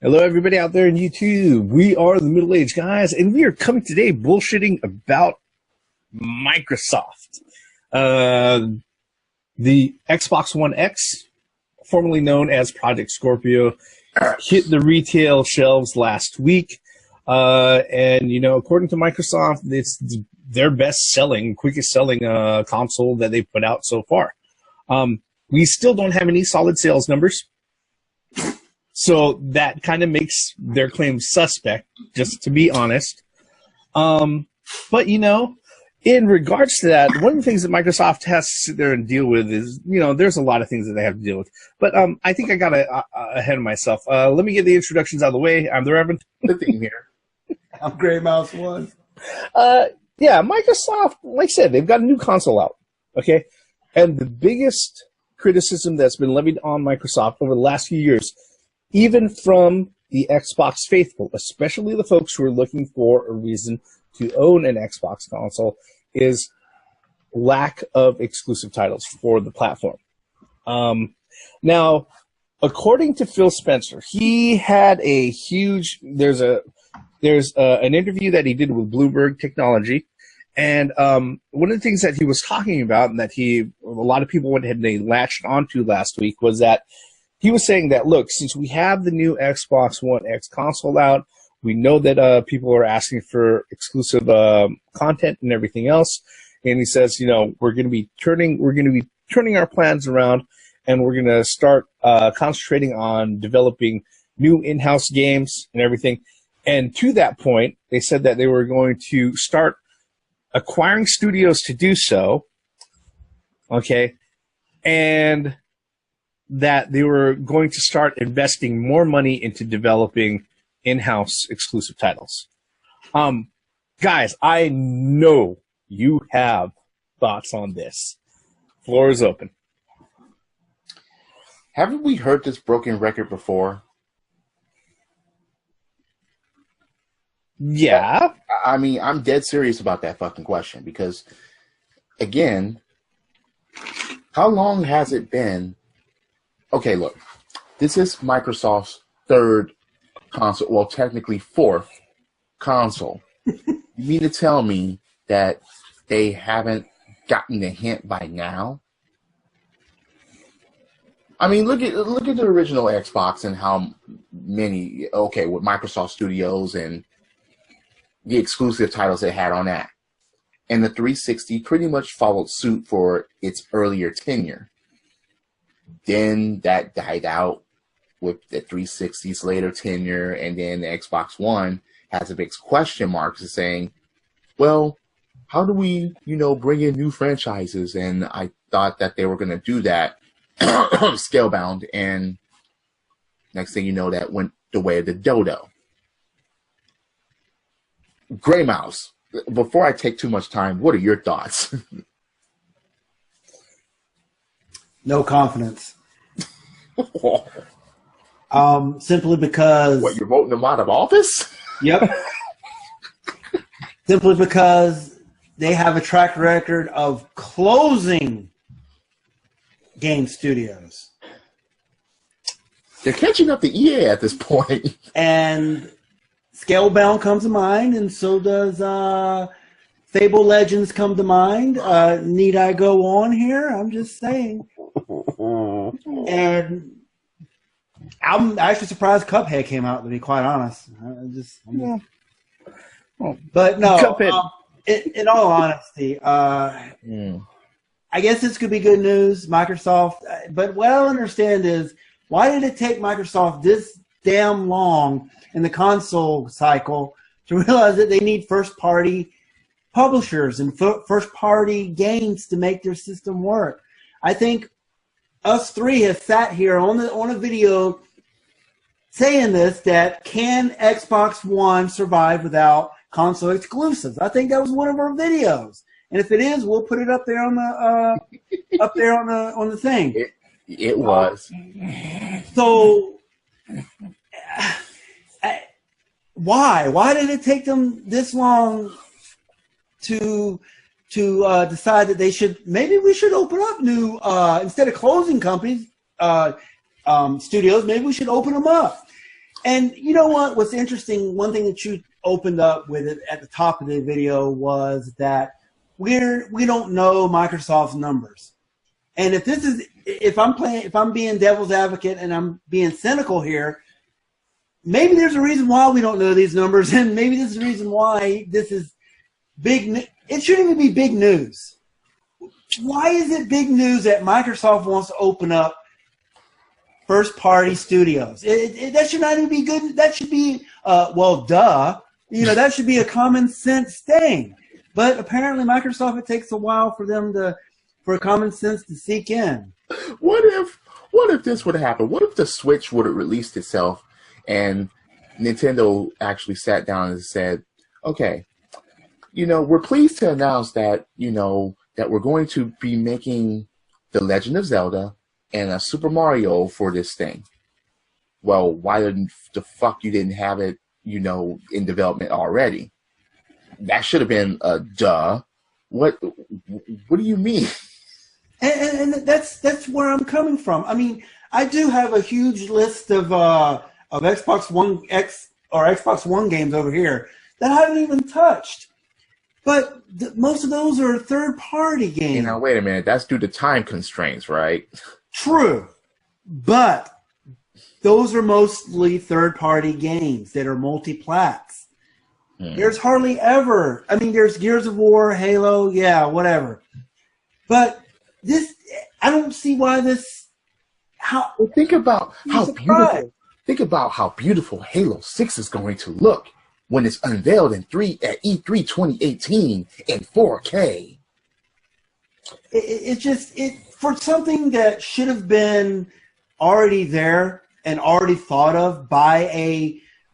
Hello, everybody out there in YouTube. We are the Middle-Aged Guys, and we are coming today bullshitting about Microsoft. The Xbox One X, formerly known as Project Scorpio, hit the retail shelves last week. And, you know, according to Microsoft, it's their best-selling, quickest-selling console that they've put out so far. We still don't have any solid sales numbers. So that kind of makes their claim suspect, just to be honest. But, you know, in regards to that, one of the things that Microsoft has to sit there and deal with is, you know, there's a lot of things that they have to deal with. But I think I got ahead of myself. Let me get the introductions out of the way. I'm the Reverend. The theme here. I'm Gray Mouse One. Yeah, Microsoft, like I said, they've got a new console out. Okay? And the biggest criticism that's been levied on Microsoft over the last few years, even from the Xbox faithful, especially the folks who are looking for a reason to own an Xbox console, is lack of exclusive titles for the platform. Now, according to Phil Spencer, he had a huge, there's an interview that he did with Bloomberg Technology, and one of the things that he was talking about, and that a lot of people went ahead and they latched onto last week, was that he was saying that, look, since we have the new Xbox One X console out, we know that people are asking for exclusive content and everything else. And he says, you know, we're going to be turning our plans around, and we're going to start concentrating on developing new in-house games and everything. And to that point, they said that they were going to start acquiring studios to do so. Okay, and that they were going to start investing more money into developing in-house exclusive titles. Guys, I know you have thoughts on this. Floor is open. Haven't we heard this broken record before? Yeah. I mean, I'm dead serious about that fucking question because, again, how long has it been? Okay, look, this is Microsoft's third console, well, technically fourth console. You mean to tell me that they haven't gotten the hint by now? I mean, look at the original Xbox and how many, okay, with Microsoft Studios and the exclusive titles they had on that. And the 360 pretty much followed suit for its earlier tenure. Then that died out with the 360's later tenure, and then the Xbox One has a big question mark saying, well, how do we, you know, bring in new franchises? And I thought that they were going to do that scalebound, and next thing you know, that went the way of the dodo. Gray Mouse, before I take too much time, what are your thoughts? No confidence. Simply because... What, you're voting them out of office? Yep. Simply because they have a track record of closing game studios. They're catching up to EA at this point. And Scalebound comes to mind, and so does Fable Legends come to mind. Need I go on here? I'm just saying. And I'm actually surprised Cuphead came out, to be quite honest. But no, in all honesty, I guess this could be good news, Microsoft. But what I don't understand is, why did it take Microsoft this damn long in the console cycle to realize that they need first-party publishers and first-party games to make their system work? I think us three have sat here on a video saying this, that can Xbox One survive without console exclusives? I think that was one of our videos, and if it is, we'll put it up there on the on the thing. It was. So why did it take them this long to decide that maybe we should open up new instead of closing companies studios, maybe we should open them up. And you know what? What's interesting, one thing that you opened up with it at the top of the video was that we don't know Microsoft's numbers. And if I'm being devil's advocate and I'm being cynical here, maybe there's a reason why we don't know these numbers, and maybe this is the reason why this is big. It shouldn't even be big news. Why is it big news that Microsoft wants to open up first-party studios? That should not even be good. That should be, well, duh. You know, that should be a common sense thing. But apparently Microsoft, it takes a while for common sense to seek in. What if this would happen? What if the Switch would have released itself and Nintendo actually sat down and said, okay, you know, we're pleased to announce that, you know, that we're going to be making The Legend of Zelda and a Super Mario for this thing. Well, why didn't the fuck you didn't have it, you know, in development already? That should have been a duh. What do you mean? And that's where I'm coming from. I mean, I do have a huge list of Xbox One X or Xbox One games over here that I haven't even touched. But most of those are third-party games. You know, wait a minute. That's due to time constraints, right? True. But those are mostly third-party games that are multi-plats. There's hardly ever... I mean, there's Gears of War, Halo, yeah, whatever. But this... I don't see why this... Think about how beautiful Halo 6 is going to look when it's unveiled at E3 2018 in 4K. It just for something that should have been already there and already thought of by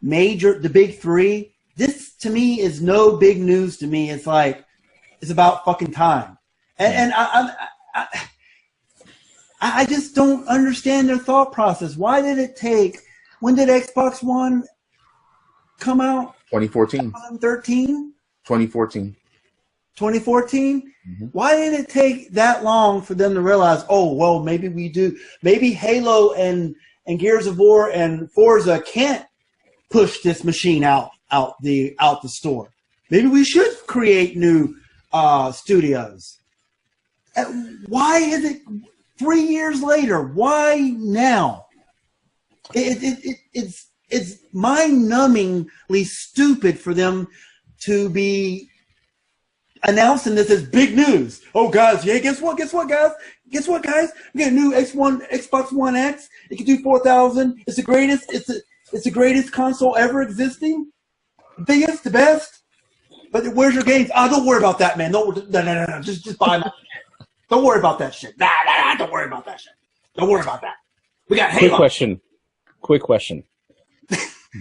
the big three. This to me is no big news to me. It's like it's about fucking time, and I just don't understand their thought process. Why did it take? When did Xbox One come out? 2014. 2013? 2014. 2014? Mm-hmm. Why did it take that long for them to realize, oh, well, maybe we do. Maybe Halo and Gears of War and Forza can't push this machine out the store. Maybe we should create new studios. Why is it 3 years later? Why now? It's mind-numbingly stupid for them to be announcing this as big news. Oh, guys, yeah, guess what, guys? We got a new Xbox One X. It can do 4,000. It's the greatest. It's the greatest console ever existing. The biggest, the best. But where's your games? Don't worry about that, man. No. Just buy my shit. Don't worry about that shit. Nah, don't worry about that shit. Don't worry about that. We got Halo. Quick question.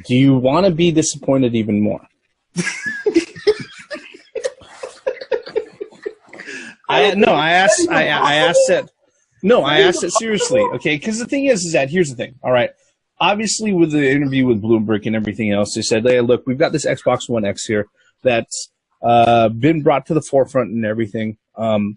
Do you want to be disappointed even more? I asked it seriously, okay? Because the thing is that here's the thing. All right, obviously with the interview with Bloomberg and everything else, they said, "Hey, look, we've got this Xbox One X here that's been brought to the forefront and everything, and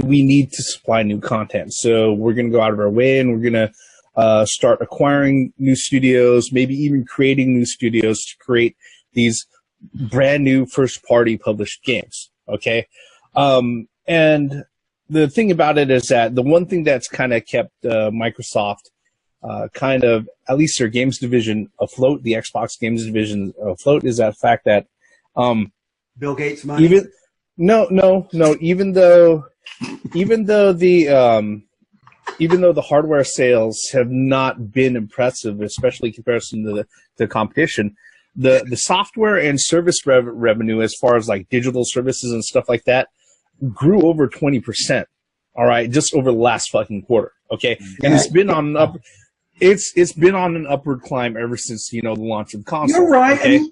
we need to supply new content. So we're going to go out of our way and we're going to start acquiring new studios, maybe even creating new studios to create these brand new first-party published games." Okay. And the thing about it is that the one thing that's kind of kept Microsoft kind of, at least their games division afloat, the Xbox games division afloat, is that fact that Bill Gates money. Even though the hardware sales have not been impressive, especially in comparison to the competition, the software and service revenue, as far as like digital services and stuff like that, grew over 20%. All right, just over the last fucking quarter. Okay, and it's been on an up. It's been on an upward climb ever since the launch of the console. You're right. Okay? I mean,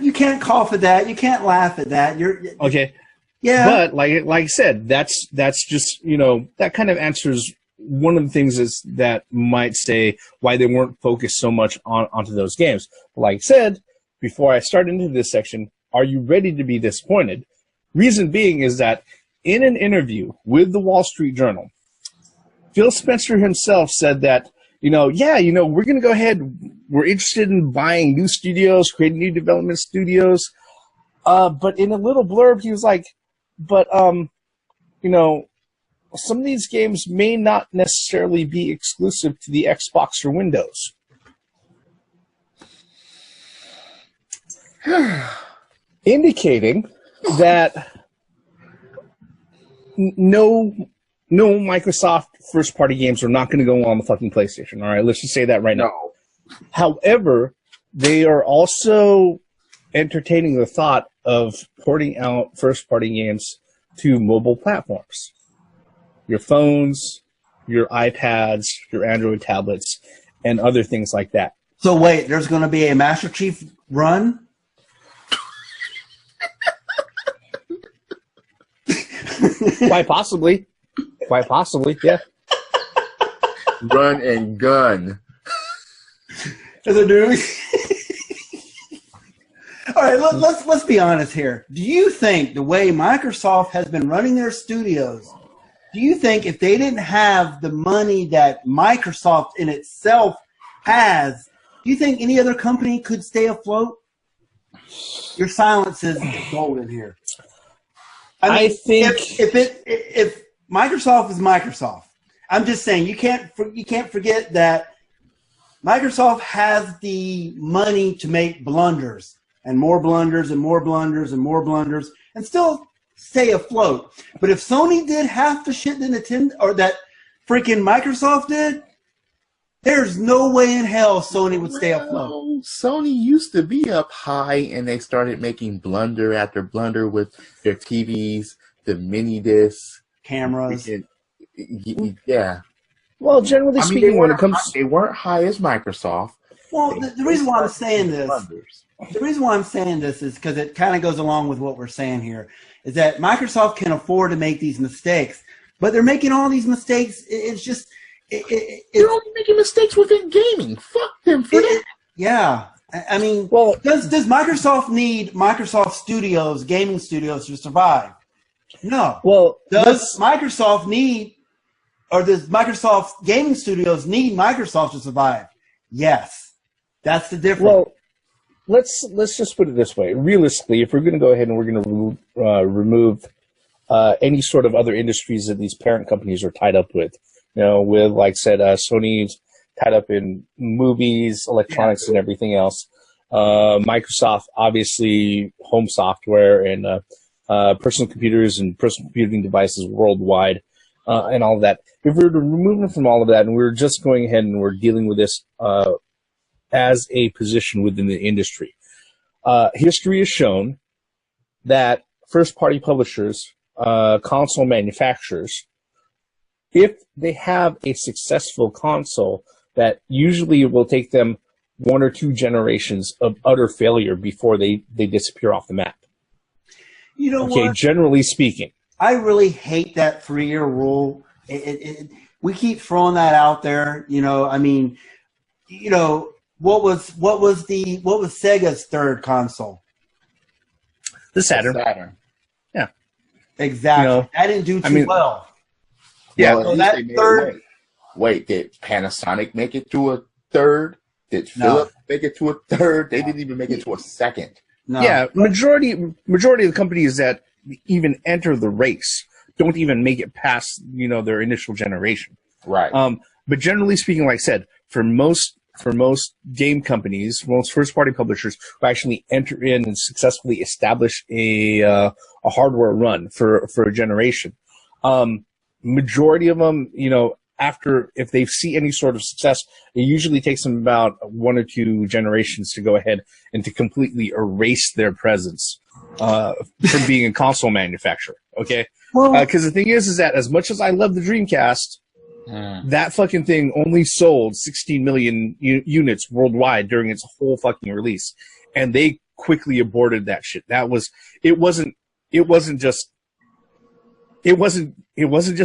you can't cough at that. You can't laugh at that. Okay. Yeah. But like I said, that's just that kind of answers one of the things is that might say why they weren't focused so much onto those games. Like I said before I start into this section, are you ready to be disappointed? Reason being is that in an interview with the Wall Street Journal, Phil Spencer himself said that we're going to go ahead. we're interested in buying new studios, creating new development studios. But in a little blurb, he was like, but, you know, some of these games may not necessarily be exclusive to the Xbox or Windows. Indicating that no Microsoft first-party games are not going to go on the fucking PlayStation. All right, let's just say that right now. No. However, they are also entertaining the thought of porting out first-party games to mobile platforms. Your phones, your iPads, your Android tablets, and other things like that. So wait, there's going to be a Master Chief run? Quite possibly. Quite possibly, yeah. Run and gun. As a dude. All right, let's be honest here. Do you think the way Microsoft has been running their studios, do you think if they didn't have the money that Microsoft in itself has, do you think any other company could stay afloat? Your silence is golden here. I think if Microsoft is Microsoft, I'm just saying you can't forget that Microsoft has the money to make blunders and more blunders and more blunders and more blunders and still stay afloat. But if Sony did half the shit that Nintendo or that freaking Microsoft did, there's no way in hell Sony would stay afloat. Sony used to be up high, and they started making blunder after blunder with their TVs, the mini discs, cameras. Yeah. Well, generally speaking, when it comes, they weren't high as Microsoft. Well, the reason why I'm saying this, is because it kind of goes along with what we're saying here, is that Microsoft can afford to make these mistakes, but they're making all these mistakes. It's just they're only making mistakes within gaming. Fuck them for that. Yeah, I mean, well, does Microsoft need Microsoft Studios, gaming studios, to survive? No. Well, does Microsoft need, or does Microsoft gaming studios need Microsoft to survive? Yes, that's the difference. Well, let's just put it this way. Realistically, if we're going to go ahead and we're going to remove any sort of other industries that these parent companies are tied up with, you know, with, like I said, Sony's tied up in movies, electronics, and everything else. Microsoft, obviously, home software and personal computers and personal computing devices worldwide, and all of that. If we were to remove them from all of that, and we're just going ahead and we're dealing with this as a position within the industry, history has shown that first-party publishers, console manufacturers, if they have a successful console, that usually it will take them 1 or 2 generations of utter failure before they disappear off the map. You know what? Generally speaking. I really hate that 3-year rule. We keep throwing that out there. You know, I mean, you know, what was Sega's third console? The Saturn. Yeah. Exactly. You know, that didn't do too well. Yeah. So that third. Wait, did Panasonic make it to a third? Did Philips make it to a third? They didn't even make it to a second. No. Yeah, majority of the companies that even enter the race don't even make it past, you know, their initial generation. Right. But generally speaking, like I said, for most game companies, most first-party publishers who actually enter in and successfully establish a hardware run for a generation, majority of them, you know, if they see any sort of success, it usually takes them about 1 or 2 generations to go ahead and to completely erase their presence from being a console manufacturer. Okay, because the thing is that as much as I love the Dreamcast, that fucking thing only sold 16 million units worldwide during its whole fucking release, and they quickly aborted that shit. It wasn't just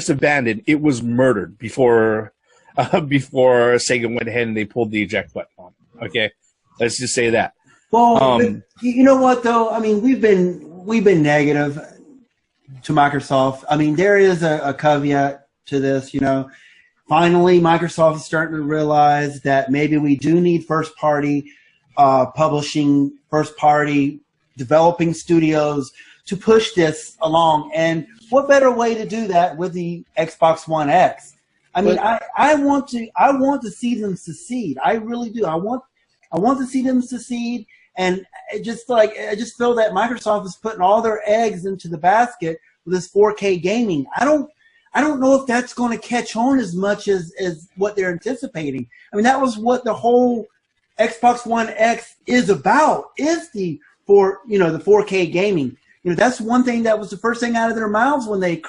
abandoned. It was murdered before Sega went ahead and they pulled the eject button on it. Okay, let's just say that. Well, you know what though? I mean, we've been negative to Microsoft. I mean, there is a caveat to this. You know, finally Microsoft is starting to realize that maybe we do need first-party publishing, first-party developing studios to push this along. And what better way to do that with the Xbox One X? I mean, I want to see them succeed. I really do. I want to see them succeed. And I just feel that Microsoft is putting all their eggs into the basket with this 4K gaming. I don't know if that's going to catch on as much as what they're anticipating. I mean, that was what the whole Xbox One X is about, is the 4K gaming. That's one thing that was the first thing out of their mouths when they...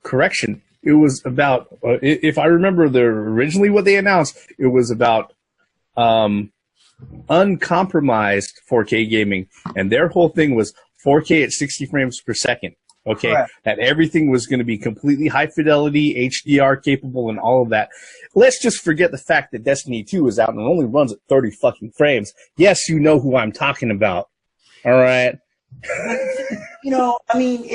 Correction. It was about, if I remember originally what they announced, it was about uncompromised 4K gaming. And their whole thing was 4K at 60 frames per second. Okay, correct. That everything was going to be completely high fidelity, HDR capable, and all of that. Let's just forget the fact that Destiny 2 is out and it only runs at 30 fucking frames. Yes, you know who I'm talking about. All right. I mean,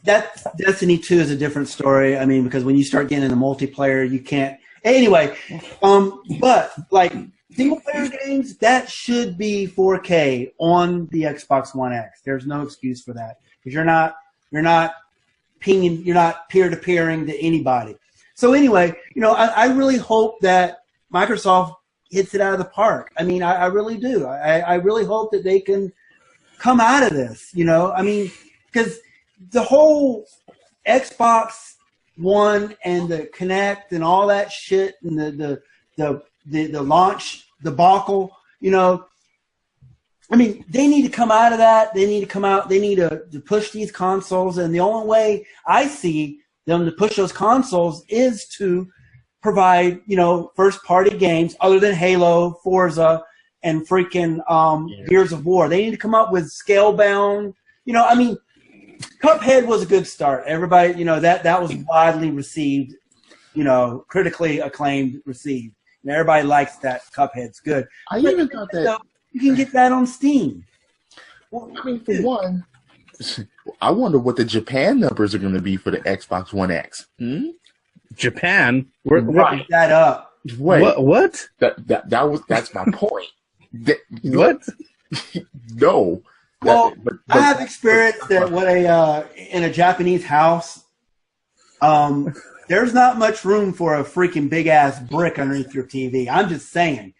that Destiny 2 is a different story. I mean, because when you start getting into multiplayer, you can't. Anyway, but like single player games, that should be 4K on the Xbox One X. There's no excuse for that because you're not pinging, you're not peer-to-peering to anybody. So anyway, I really hope that Microsoft hits it out of the park. I mean, I really do. I really hope that they can come out of this. I mean, because the whole Xbox One and the Kinect and all that shit and the launch debacle, I mean, they need to come out of that. They need to come out. They need to push these consoles. And the only way I see them to push those consoles is to provide, first-party games other than Halo, Forza, and freaking Gears of War. They need to come up with Scalebound. I mean, Cuphead was a good start. Everybody, that was widely received, critically acclaimed received. And everybody likes that. Cuphead's good. I even thought that you can get that on Steam. Well, I mean, for one, I wonder what the Japan numbers are going to be for the Xbox One X. Japan? Write that up. Wait, what? That's my point. What? No. Well, I have experienced that in a Japanese house, there's not much room for a freaking big ass brick underneath your TV. I'm just saying.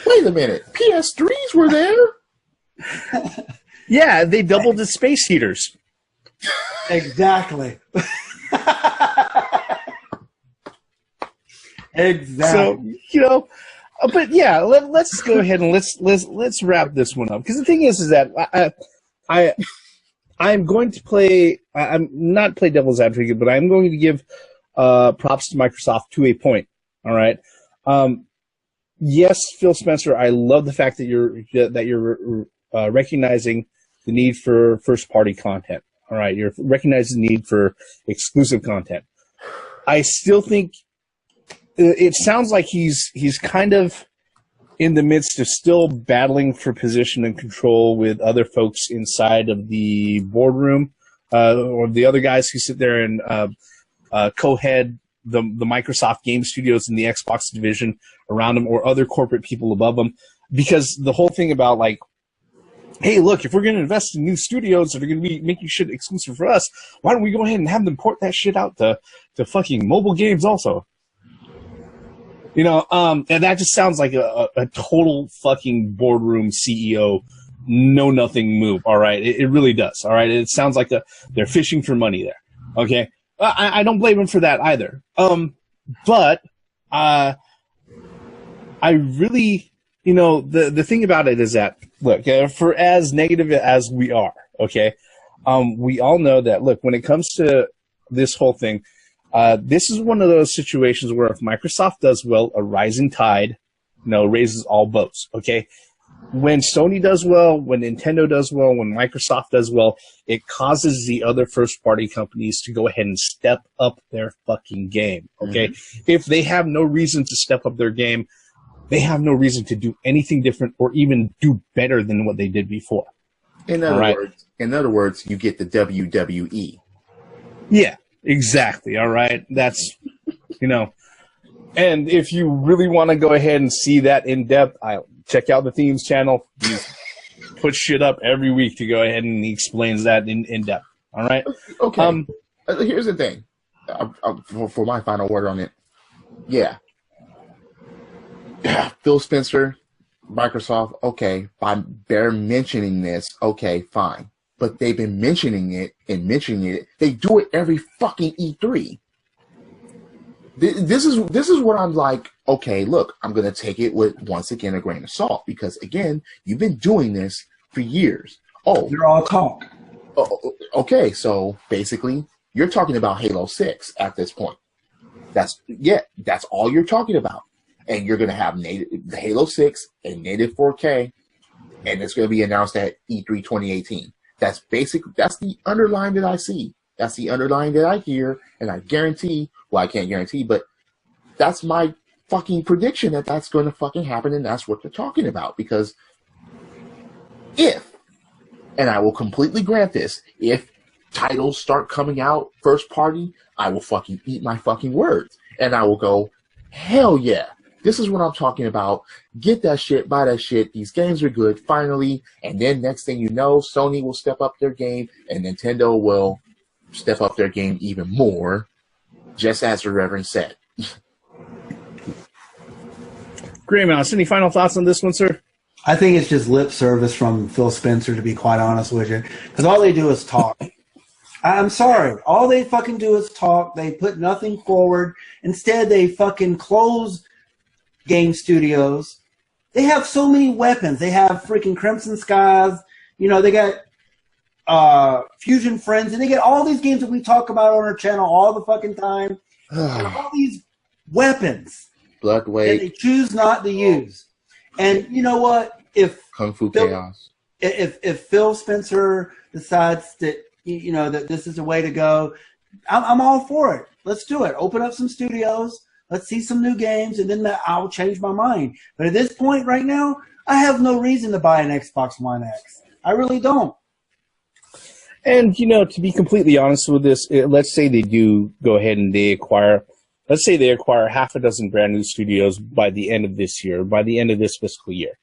Wait a minute. PS3s were there? Yeah, they doubled the space heaters. Exactly. Exactly. So, but yeah, let's go ahead and let's wrap this one up. Because the thing is that I'm going to play. I'm not play devil's advocate, but I'm going to give props to Microsoft to a point. All right. Yes, Phil Spencer, I love the fact that you're recognizing the need for first-party content. All right, you're recognizing the need for exclusive content. I still think it sounds like he's kind of in the midst of still battling for position and control with other folks inside of the boardroom, or the other guys who sit there and co-head the Microsoft game studios in the Xbox division around them, or other corporate people above them. Because the whole thing about like, hey, look, if we're going to invest in new studios that are going to be making shit exclusive for us, why don't we go ahead and have them port that shit out to fucking mobile games also? And that just sounds like a total fucking boardroom CEO know-nothing move, all right? It really does, all right? It sounds like they're fishing for money there, okay? I don't blame him for that either. But I really, the thing about it is that, look, for as negative as we are, okay, we all know that, look, when it comes to this whole thing, this is one of those situations where if Microsoft does well, a rising tide, raises all boats, okay? When Sony does well, when Nintendo does well, when Microsoft does well, it causes the other first-party companies to go ahead and step up their fucking game, okay? Mm-hmm. If they have no reason to step up their game, they have no reason to do anything different or even do better than what they did before. In other words, you get the WWE. Yeah, exactly, all right? That's You know, and if you really want to go ahead and see that in depth, check out the Themes channel. He puts shit up every week to go ahead and he explains that in depth. All right. Okay. Here's the thing. For my final word on it, yeah. Phil Spencer, Microsoft. Okay, by bare mentioning this, okay, fine. But they've been mentioning it and mentioning it. They do it every fucking E3. This is what I'm like. Okay, look, I'm gonna take it with once again a grain of salt because again, you've been doing this for years. Oh, they're all talk. Okay, so basically, you're talking about Halo 6 at this point. That's all you're talking about, and you're gonna have the Halo 6 and native 4K, and it's gonna be announced at E3 2018. That's the underline that I see. That's the underline that I hear, and I guarantee. Well, I can't guarantee, but that's my fucking prediction that that's going to fucking happen, and that's what they're talking about. Because and I will completely grant this, if titles start coming out first party, I will fucking eat my fucking words, and I will go, hell yeah, this is what I'm talking about. Get that shit, buy that shit. These games are good, finally. And then next thing you know, Sony will step up their game, and Nintendo will step up their game even more. Just as the Reverend said. Gray Mouse, any final thoughts on this one, sir? I think it's just lip service from Phil Spencer, to be quite honest with you. Because all they do is talk. I'm sorry. All they fucking do is talk. They put nothing forward. Instead, they fucking close game studios. They have so many weapons. They have freaking Crimson Skies. You know, they got Fusion Friends, and they get all these games that we talk about on our channel all the fucking time. All these weapons Blood Wake that they choose not to use. And you know what? If Kung Fu Chaos. If Phil Spencer decides that that this is the way to go, I'm all for it. Let's do it. Open up some studios. Let's see some new games, and then I'll change my mind. But at this point right now, I have no reason to buy an Xbox One X. I really don't. And, to be completely honest with this, let's say they do go ahead and they acquire half a dozen brand new studios by the end of this year, by the end of this fiscal year.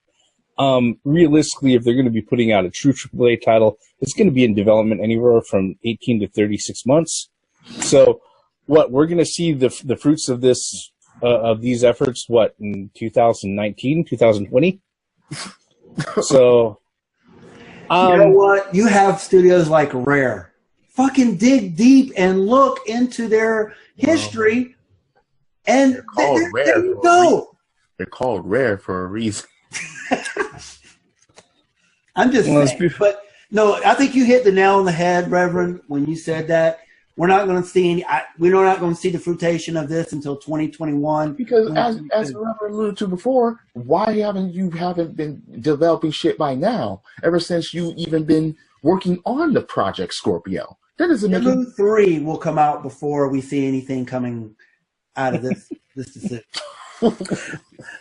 Realistically, if they're going to be putting out a true AAA title, it's going to be in development anywhere from 18 to 36 months. So, we're going to see the fruits of this, of these efforts, in 2019, 2020? So... you know what? You have studios like Rare. Fucking dig deep and look into their history, and there you go. They're called Rare for a reason. I'm just saying. But no, I think you hit the nail on the head, Reverend, when you said that. We're not going to see we're not going to see the fruition of this until 2021. Because as the Reverend alluded to before, why haven't you been developing shit by now? Ever since you even been working on the Project Scorpio. That doesn't make Halo 3 will come out before we see anything coming out of this decision.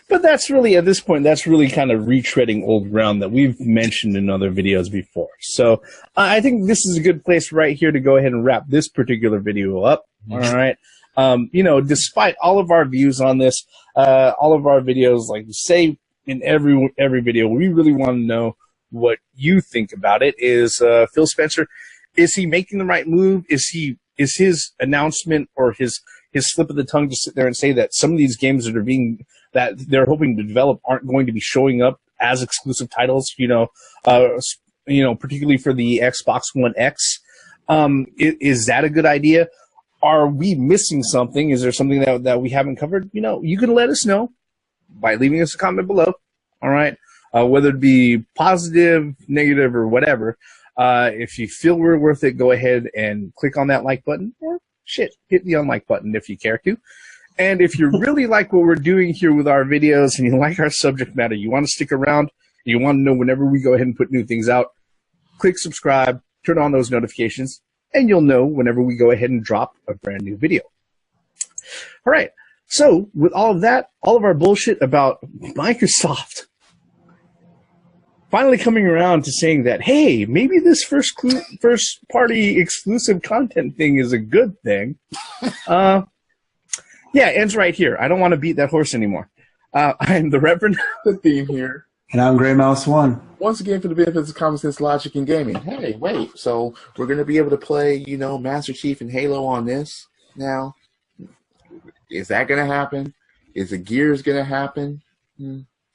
But that's really, at this point, that's really kind of retreading old ground that we've mentioned in other videos before. So I think this is a good place right here to go ahead and wrap this particular video up. All right. Despite all of our views on this, all of our videos, like we say in every video, we really want to know what you think about it. Is Phil Spencer, is he making the right move? Is his announcement or his slip of the tongue to sit there and say that some of these games that they're hoping to develop aren't going to be showing up as exclusive titles, particularly for the Xbox One X? Is that a good idea? Are we missing something? Is there something that we haven't covered? You can let us know by leaving us a comment below. All right. Whether it be positive, negative, or whatever. If you feel we're worth it, go ahead and click on that like button, or hit the unlike button if you care to. And if you really like what we're doing here with our videos and you like our subject matter, you want to stick around, you want to know whenever we go ahead and put new things out, click subscribe, turn on those notifications, and you'll know whenever we go ahead and drop a brand new video. All right. So with all of that, all of our bullshit about Microsoft finally coming around to saying that, hey, maybe this first party exclusive content thing is a good thing. Yeah, ends right here. I don't want to beat that horse anymore. I'm the Reverend. The theme here. And I'm Grey Mouse 1. Once again, for the benefits of common sense, logic, and gaming. Hey, wait. So we're going to be able to play, Master Chief and Halo on this now? Is that going to happen? Is the Gears going to happen?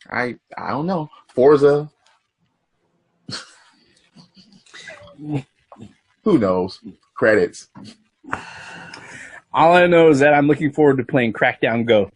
I don't know. Forza? Who knows? Credits. All I know is that I'm looking forward to playing Crackdown Go.